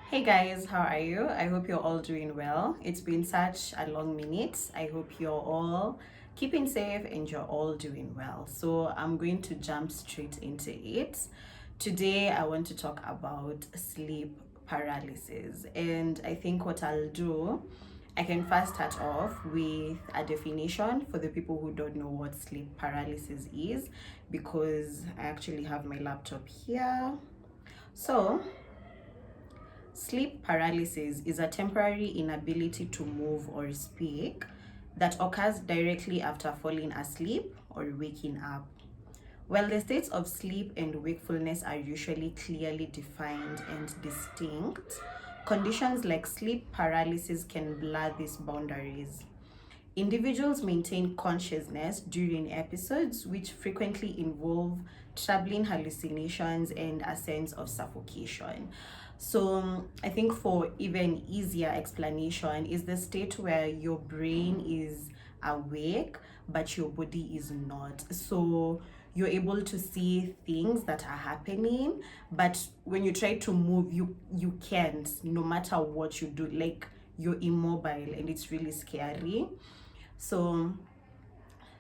Hey guys, how are you? I hope you're all doing well. It's been such a long minute. I hope you're all keeping safe and you're all doing well. So I'm going to jump straight into it. Today I want to talk about sleep paralysis, and I think what I'll do, I can first start off with a definition for the people who don't know what sleep paralysis is, because I actually have my laptop here. So sleep paralysis is a temporary inability to move or speak that occurs directly after falling asleep or waking up. While the states of sleep and wakefulness are usually clearly defined and distinct, conditions like sleep paralysis can blur these boundaries. Individuals maintain consciousness during episodes, which frequently involve troubling hallucinations and a sense of suffocation. So, I think for even easier explanation is the state where your brain is awake but your body is not. So, you're able to see things that are happening, but when you try to move, you can't, no matter what you do. Like, you're immobile, and it's really scary. So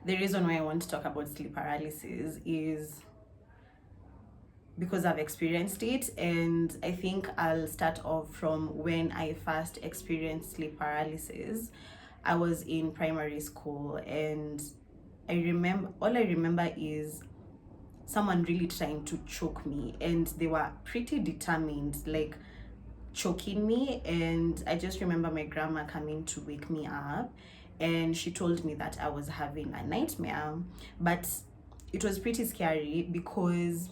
the reason why I want to talk about sleep paralysis is because I've experienced it, and I think I'll start off from when I first experienced sleep paralysis. I was in primary school, and all I remember is someone really trying to choke me, and they were pretty determined, like choking me. And I just remember my grandma coming to wake me up, and she told me that I was having a nightmare. But it was pretty scary because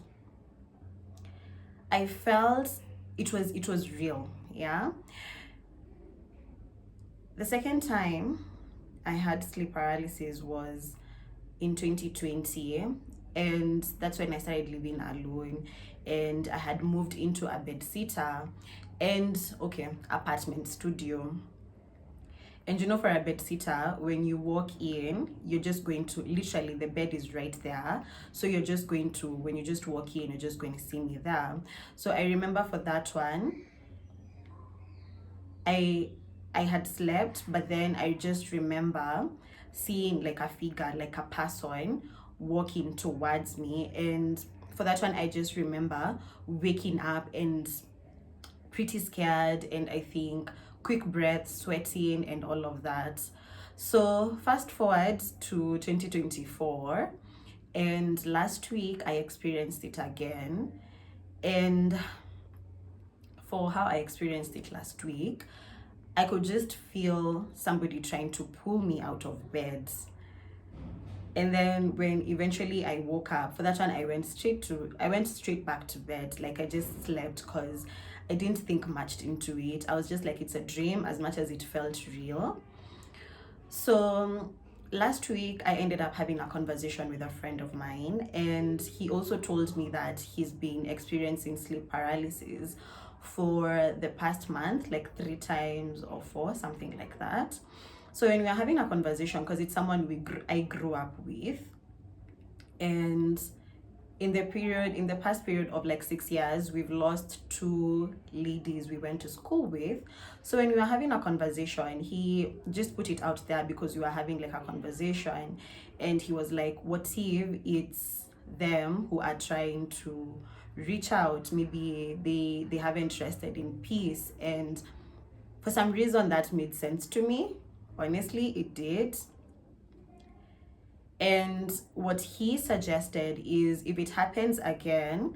I felt it was real. Yeah. The second time I had sleep paralysis was in 2020, and that's when I started living alone, and I had moved into a bed sitter and okay, apartment studio. And for a bed sitter, when you walk in, you're just going to literally, the bed is right there. So you're just going to, when you just walk in, you're just going to see me there. So I remember for that one, I I had slept, but then I just remember seeing like a figure, like a person walking towards me. And for that one, I just remember waking up and pretty scared, and I think quick breath, sweating, and all of that. So fast forward to 2024, and last week I experienced it again. And for how I experienced it last week, I could just feel somebody trying to pull me out of bed. And then when eventually I woke up, for that one I went straight back to bed. Like, I just slept because I didn't think much into it. I was just like, it's a dream as much as it felt real. So last week I ended up having a conversation with a friend of mine, and he also told me that he's been experiencing sleep paralysis for the past month, like 3 times or four, something like that. So when we are having a conversation, because it's someone I grew up with, and in the past period of like 6 years, we've lost two ladies we went to school with. So when we were having a conversation, he just put it out there because we were having like a conversation, and he was like, what if it's them who are trying to reach out? Maybe they haven't rested in peace. And for some reason that made sense to me. Honestly, it did. And what he suggested is, if it happens again,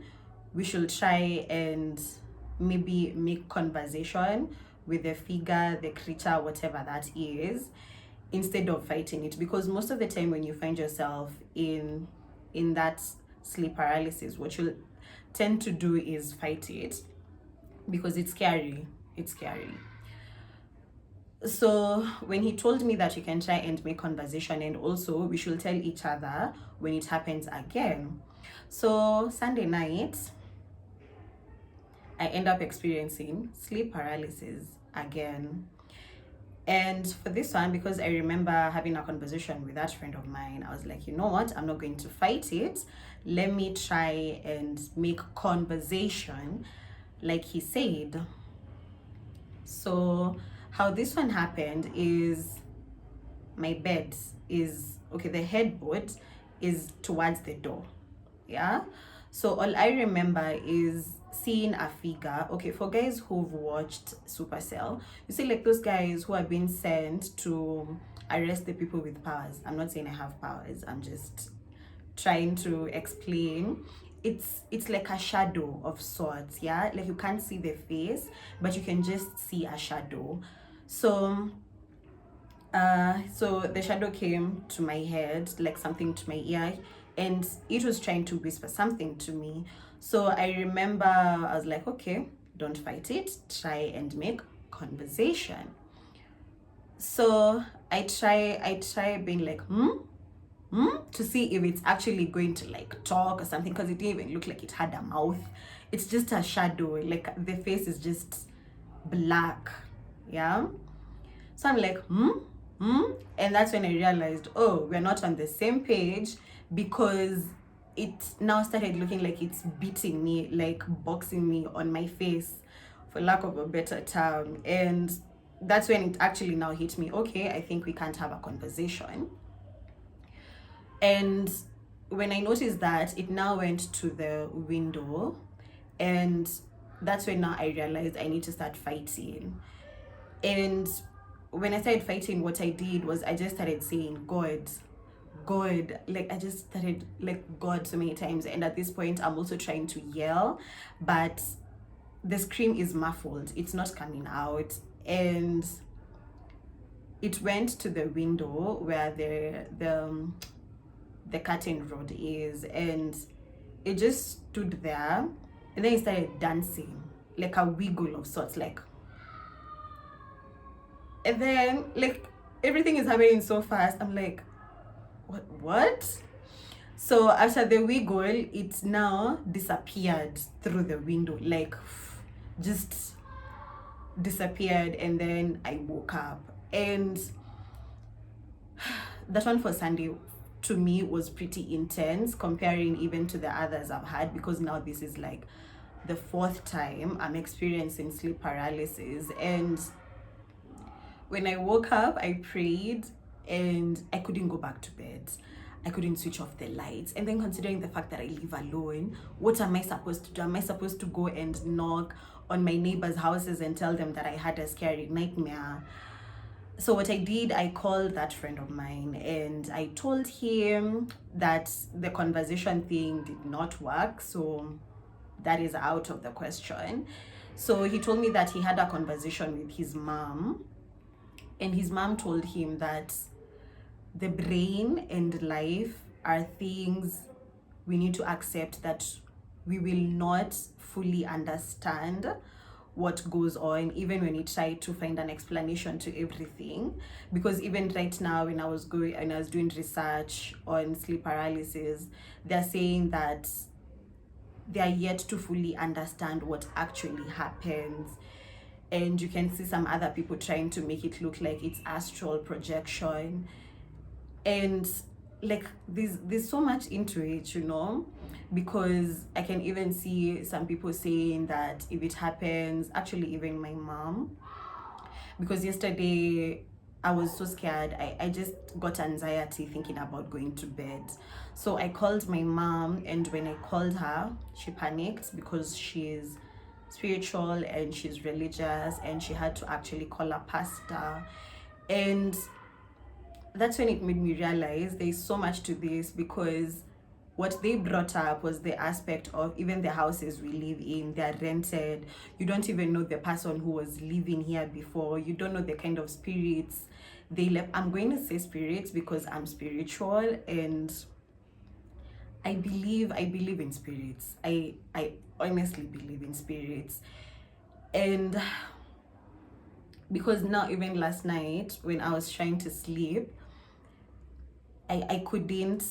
we should try and maybe make conversation with the figure, the creature, whatever that is, instead of fighting it. Because most of the time when you find yourself in that sleep paralysis, what you'll tend to do is fight it, because it's scary. It's scary. So when he told me that we can try and make conversation, and also we should tell each other when it happens again. So Sunday night, I end up experiencing sleep paralysis again. And for this one, because I remember having a conversation with that friend of mine, I was like, you know what? I'm not going to fight it. Let me try and make conversation, like he said. So how this one happened is my bed is okay, the headboard is towards the door. Yeah. So all I remember is seeing a figure. Okay, for guys who've watched Supercell, you see like those guys who are being sent to arrest the people with powers. I'm not saying I have powers, I'm just trying to explain. It's like a shadow of sorts, yeah, like you can't see the face, but you can just see a shadow. So so the shadow came to my head, like something to my ear, and it was trying to whisper something to me. So I remember I was like, okay, don't fight it, try and make conversation. So I try being like, to see if it's actually going to like talk or something, because it didn't even look like it had a mouth. It's just a shadow, like the face is just black. Yeah. So I'm like, and that's when I realized, oh, we're not on the same page, because it now started looking like it's beating me, like boxing me on my face, for lack of a better term. And that's when it actually now hit me, okay, I think we can't have a conversation. And when I noticed that, it now went to the window, and that's when now I realized I need to start fighting. And when I started fighting, what I did was I just started saying, God, like I just started like God so many times. And at this point, I'm also trying to yell, but the scream is muffled, it's not coming out. And it went to the window where the curtain rod is, and it just stood there, and then it started dancing, like a wiggle of sorts, like, and then like everything is happening so fast. I'm like, what? So after the wiggle, it now disappeared through the window, like just disappeared. And then I woke up, and that one for Sunday to me was pretty intense, comparing even to the others I've had, because now this is like the fourth time I'm experiencing sleep paralysis. And when I woke up, I prayed, and I couldn't go back to bed. I couldn't switch off the lights. And then, considering the fact that I live alone, what am I supposed to do? Am I supposed to go and knock on my neighbors' houses and tell them that I had a scary nightmare? So what I did, I called that friend of mine, and I told him that the conversation thing did not work, so that is out of the question. So he told me that he had a conversation with his mom, and his mom told him that the brain and life are things we need to accept, that we will not fully understand what goes on, even when we try to find an explanation to everything. Because even right now, when I was doing research on sleep paralysis, they're saying that they are yet to fully understand what actually happens. And you can see some other people trying to make it look like it's astral projection. And like there's so much into it, because I can even see some people saying that if it happens, actually even my mom, because yesterday I was so scared, I just got anxiety thinking about going to bed. So I called my mom, and when I called her, she panicked, because she's spiritual and she's religious, and she had to actually call a pastor. And that's when it made me realize there's so much to this, because what they brought up was the aspect of even the houses we live in, they're rented. You don't even know the person who was living here before. You don't know the kind of spirits they left. I'm going to say spirits because I'm spiritual, and I believe in spirits. I honestly believe in spirits. And because now, even last night when I was trying to sleep, I couldn't.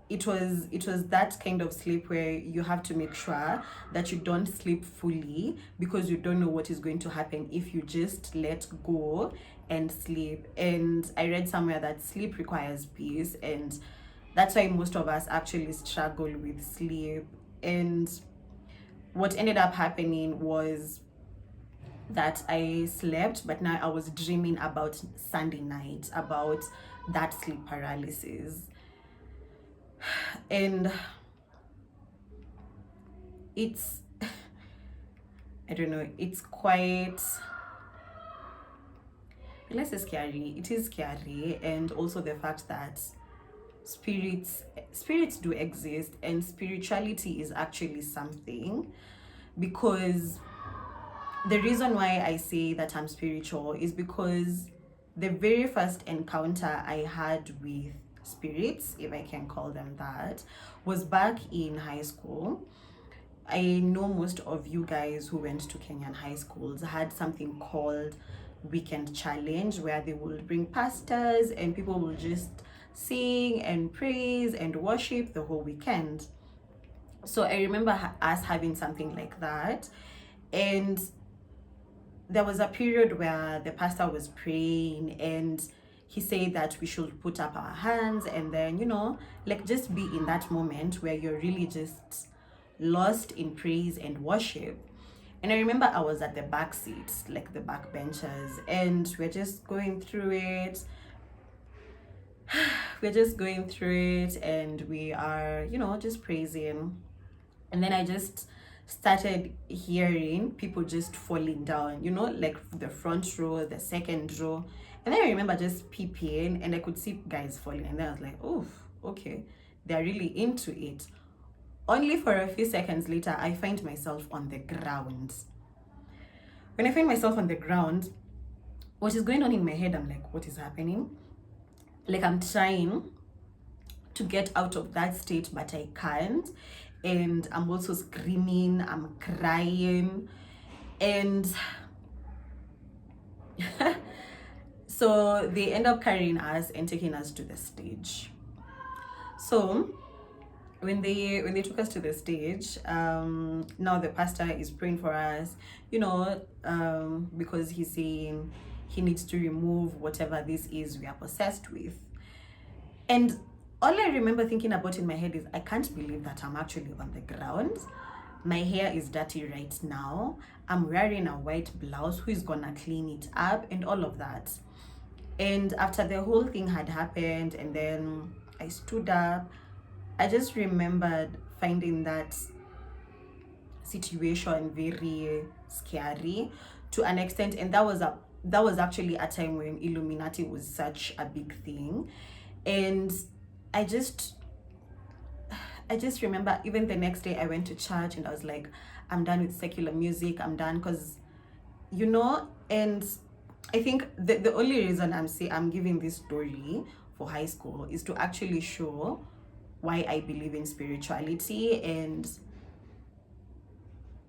It was that kind of sleep where you have to make sure that you don't sleep fully, because you don't know what is going to happen if you just let go and sleep. And I read somewhere that sleep requires peace, and that's why most of us actually struggle with sleep. And what ended up happening was that I slept, but now I was dreaming about Sunday night, about that sleep paralysis. And it's, I don't know, it's quite, let's say scary. It is scary. And also the fact that spirits do exist, and spirituality is actually something, because the reason why I say that I'm spiritual is because the very first encounter I had with spirits, if I can call them that, was back in high school. I know most of you guys who went to Kenyan high schools had something called weekend challenge, where they will bring pastors and people will just sing and praise and worship the whole weekend. So I remember us having something like that, and there was a period where the pastor was praying and he said that we should put up our hands and then, like just be in that moment where you're really just lost in praise and worship. And I remember I was at the back seats, like the back benches, and we're just going through it. We're just going through it and we are, just praising. And then I just started hearing people just falling down, like the front row, the second row. And then I remember just peeping and I could see guys falling. And then I was like, oh, okay, they're really into it. Only for a few seconds later, I find myself on the ground. When I find myself on the ground, what is going on in my head? I'm like, what is happening? Like, I'm trying to get out of that state, but I can't. And I'm also screaming, I'm crying. And so they end up carrying us and taking us to the stage. So when they took us to the stage, now the pastor is praying for us, because he's saying he needs to remove whatever this is we are possessed with. And all I remember thinking about in my head is, I can't believe that I'm actually on the ground. My hair is dirty right now. I'm wearing a white blouse. Who is gonna clean it up and all of that? And after the whole thing had happened and then I stood up, I just remembered finding that situation very scary to an extent. And that was actually a time when Illuminati was such a big thing. And I just remember even the next day I went to church and I was like, I'm done with secular music, I'm done, because and I think the only reason I'm giving this story for high school is to actually show why I believe in spirituality and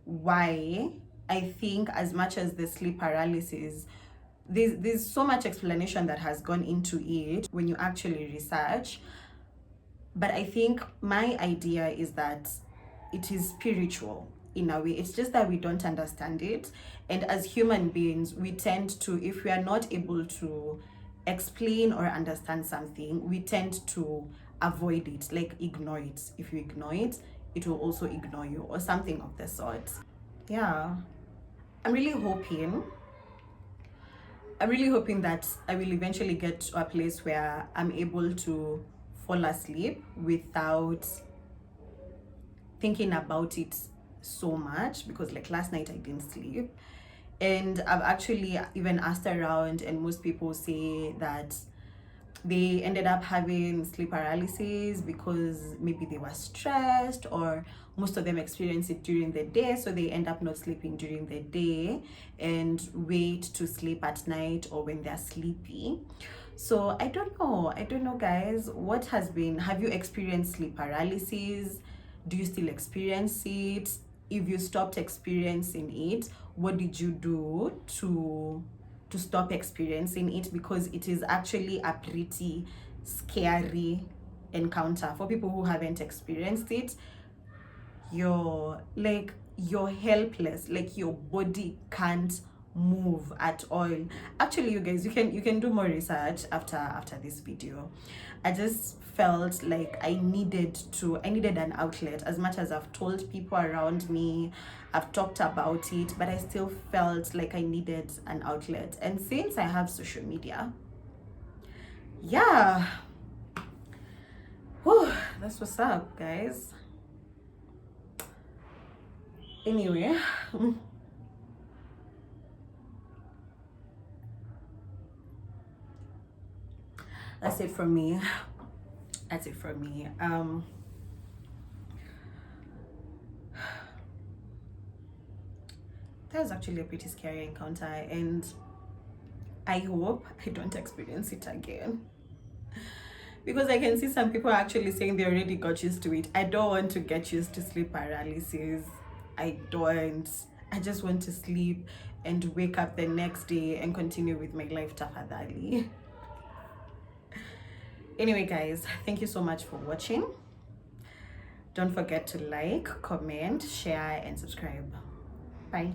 why I think, as much as the sleep paralysis, there's so much explanation that has gone into it when you actually research. But I think my idea is that it is spiritual in a way. It's just that we don't understand it. And as human beings, we tend to, if we are not able to explain or understand something, we tend to avoid it, like ignore it. If you ignore it, it will also ignore you, or something of the sort. Yeah. I'm really hoping that I will eventually get to a place where I'm able to fall asleep without thinking about it so much, because like last night I didn't sleep. And I've actually even asked around, and most people say that they ended up having sleep paralysis because maybe they were stressed, or most of them experience it during the day, so they end up not sleeping during the day and wait to sleep at night or when they're sleepy. So I don't know guys, have you experienced sleep paralysis? Do you still experience it? If you stopped experiencing it, what did you do to stop experiencing it? Because it is actually a pretty scary encounter. For people who haven't experienced it, you're helpless, like your body can't move at all. Actually, you guys, you can do more research after this video. I just felt like I needed an outlet. As much as I've told people around me, I've talked about it, but I still felt like I needed an outlet. And since I have social media, yeah, whew, that's what's up, guys. Anyway, that's it from me. That's it from me. That was actually a pretty scary encounter, and I hope I don't experience it again. Because I can see some people actually saying they already got used to it. I don't want to get used to sleep paralysis. I don't. I just want to sleep and wake up the next day and continue with my life tafadhali. Anyway, guys, thank you so much for watching. Don't forget to like, comment, share, and subscribe. Bye.